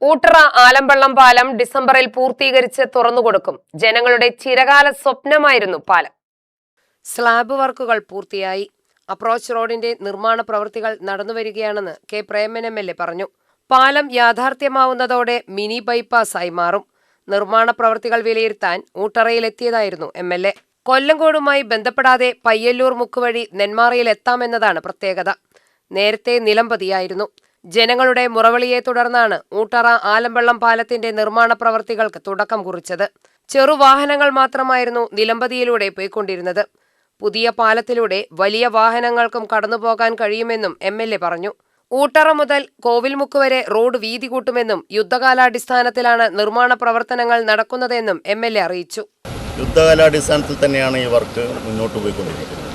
ഊട്ടറ ആലമ്പള്ളം പാലം ഡിസംബറിൽ പൂർത്തീകരിച്ച് തുറന്നുകൊടുക്കും. ജനങ്ങളുടെ ചിരകാല സ്വപ്നമായിരുന്നു പാലം. സ്ലാബ് വർക്കുകൾ പൂർത്തിയായി. അപ്രോച്ച് റോഡിന്റെ നിർമ്മാണ പ്രവൃത്തികൾ നടന്നുവരികയാണെന്ന് കെ പ്രേമൻ MLA പറഞ്ഞു. പാലം യാഥാർത്ഥ്യമാവുന്നതോടെ മിനി ബൈപ്പാസായി മാറും. നിർമ്മാണ പ്രവൃത്തികൾ വിലയിരുത്താൻ ഊട്ടറയിലെത്തിയതായിരുന്നു MLA. കൊല്ലങ്കോടുമായി ബന്ധപ്പെടാതെ പയ്യല്ലൂർ മുക്കുവഴി നെന്മാറയിൽ എത്താമെന്നതാണ് പ്രത്യേകത. നേരത്തെ നിലമ്പതിയായിരുന്നു. ജനങ്ങളുടെ മുറവിളിയെ തുടർന്നാണ് ഊട്ടറ ആലമ്പള്ളം പാലത്തിന്റെ നിർമ്മാണ പ്രവൃത്തികൾക്ക് തുടക്കം കുറിച്ചത്. ചെറുവാഹനങ്ങൾ മാത്രമായിരുന്നു നിലമ്പതിയിലൂടെ പോയിക്കൊണ്ടിരുന്നത്. പുതിയ പാലത്തിലൂടെ വലിയ വാഹനങ്ങൾക്കും കടന്നുപോകാൻ കഴിയുമെന്നും MLA പറഞ്ഞു. ഊട്ടറ മുതൽ കോവിൽമുക്ക് വരെ റോഡ് വീതി കൂട്ടുമെന്നും യുദ്ധകാലാടിസ്ഥാനത്തിലാണ് നിർമ്മാണ പ്രവർത്തനങ്ങൾ നടക്കുന്നതെന്നും MLA അറിയിച്ചു. യുദ്ധകാലാടിസ്ഥാനത്തിൽ തന്നെയാണ് ഈ വർക്ക് മുന്നോട്ട് പോയിക്കൊണ്ടിരിക്കുന്നത്.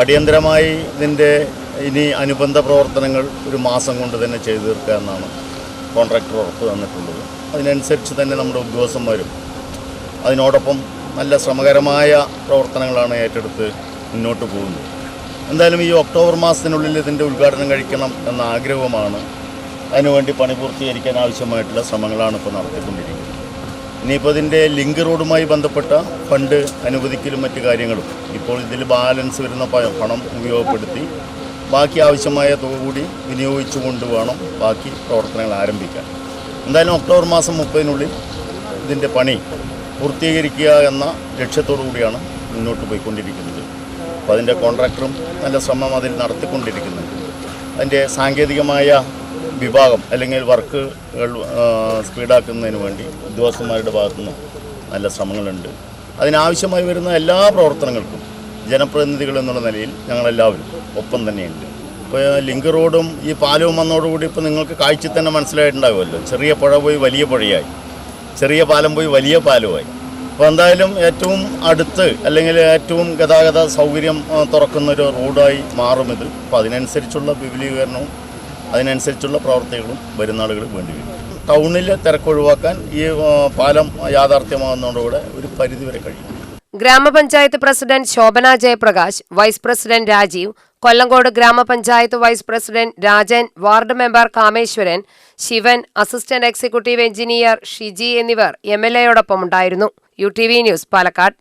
അടിയന്തരമായി ഇതിൻ്റെ ഇനി അനുബന്ധ പ്രവർത്തനങ്ങൾ ഒരു മാസം കൊണ്ട് തന്നെ ചെയ്തു തീർക്കുക എന്നാണ് കോൺട്രാക്ടർ ഉറപ്പ് തന്നിട്ടുള്ളത്. അതിനനുസരിച്ച് തന്നെ നമ്മുടെ ഉദ്യോഗസ്ഥന്മാരും അതിനോടൊപ്പം നല്ല ശ്രമകരമായ പ്രവർത്തനങ്ങളാണ് ഏറ്റെടുത്ത് മുന്നോട്ട് പോകുന്നത്. എന്തായാലും ഈ ഒക്ടോബർ മാസത്തിനുള്ളിൽ ഇതിൻ്റെ ഉദ്ഘാടനം കഴിക്കണം എന്ന ആഗ്രഹമാണ്. അതിനുവേണ്ടി പണി പൂർത്തീകരിക്കാൻ ആവശ്യമായിട്ടുള്ള ശ്രമങ്ങളാണ് ഇപ്പോൾ നടത്തിക്കൊണ്ടിരിക്കുന്നത്. ഇനിയിപ്പോൾ ഇതിൻ്റെ ലിങ്ക് റോഡുമായി ബന്ധപ്പെട്ട ഫണ്ട് അനുവദിക്കലും മറ്റു കാര്യങ്ങളും ഇപ്പോൾ ഇതിൽ ബാലൻസ് വരുന്ന പണം ഉപയോഗപ്പെടുത്തി ബാക്കി ആവശ്യമായ തുക കൂടി വിനിയോഗിച്ചുകൊണ്ട് വേണം ബാക്കി പ്രവർത്തനങ്ങൾ ആരംഭിക്കാൻ. എന്തായാലും ഒക്ടോബർ മാസം 30-നുള്ളിൽ ഇതിൻ്റെ പണി പൂർത്തീകരിക്കുക എന്ന ലക്ഷ്യത്തോടു കൂടിയാണ് മുന്നോട്ട് പോയിക്കൊണ്ടിരിക്കുന്നത്. അപ്പോൾ അതിൻ്റെ കോൺട്രാക്ടറും നല്ല ശ്രമം അതിൽ നടത്തിക്കൊണ്ടിരിക്കുന്നുണ്ട്. അതിൻ്റെ സാങ്കേതികമായ വിഭാഗം അല്ലെങ്കിൽ വർക്കുകൾ സ്പീഡാക്കുന്നതിന് വേണ്ടി ഉദ്യോഗസ്ഥന്മാരുടെ ഭാഗത്തുനിന്ന് നല്ല ശ്രമങ്ങളുണ്ട്. അതിനാവശ്യമായി വരുന്ന എല്ലാ പ്രവർത്തനങ്ങൾക്കും ജനപ്രതിനിധികൾ എന്നുള്ള നിലയിൽ ഞങ്ങളെല്ലാവരും ഒപ്പം തന്നെയുണ്ട്. ഇപ്പോൾ ലിങ്ക് റോഡും ഈ പാലവും വന്നതോടുകൂടി ഇപ്പോൾ നിങ്ങൾക്ക് കാഴ്ചയിൽ തന്നെ മനസ്സിലായിട്ടുണ്ടാകുമല്ലോ. ചെറിയ പുഴ പോയി വലിയ പുഴയായി, ചെറിയ പാലം പോയി വലിയ പാലമായി. അപ്പോൾ എന്തായാലും ഏറ്റവും അടുത്ത് അല്ലെങ്കിൽ ഏറ്റവും ഗതാഗത സൗകര്യം തുറക്കുന്നൊരു റോഡായി മാറും ഇത്. അപ്പോൾ അതിനനുസരിച്ചുള്ള വിപുലീകരണവും അതിനനുസരിച്ചുള്ള പ്രവർത്തികളും വരുന്നാളുകൾ വേണ്ടിവരും. ടൗണിലെ തിരക്കൊഴിവാക്കാൻ ഈ പാലം യാഥാർത്ഥ്യമാകുന്നതോടുകൂടെ ഒരു പരിധിവരെ കഴിയും. ഗ്രാമപഞ്ചായത്ത് president Shobhana Jayaprakash, vice president Rajeev, Kollengode ഗ്രാമപഞ്ചായത്ത് vice president Rajan, ward member Kameswaran, Shivan, assistant executive engineer Shiji എന്നിവർ MLAയോടൊപ്പം ഉണ്ടായിരുന്നു. UTV news, Palakkad.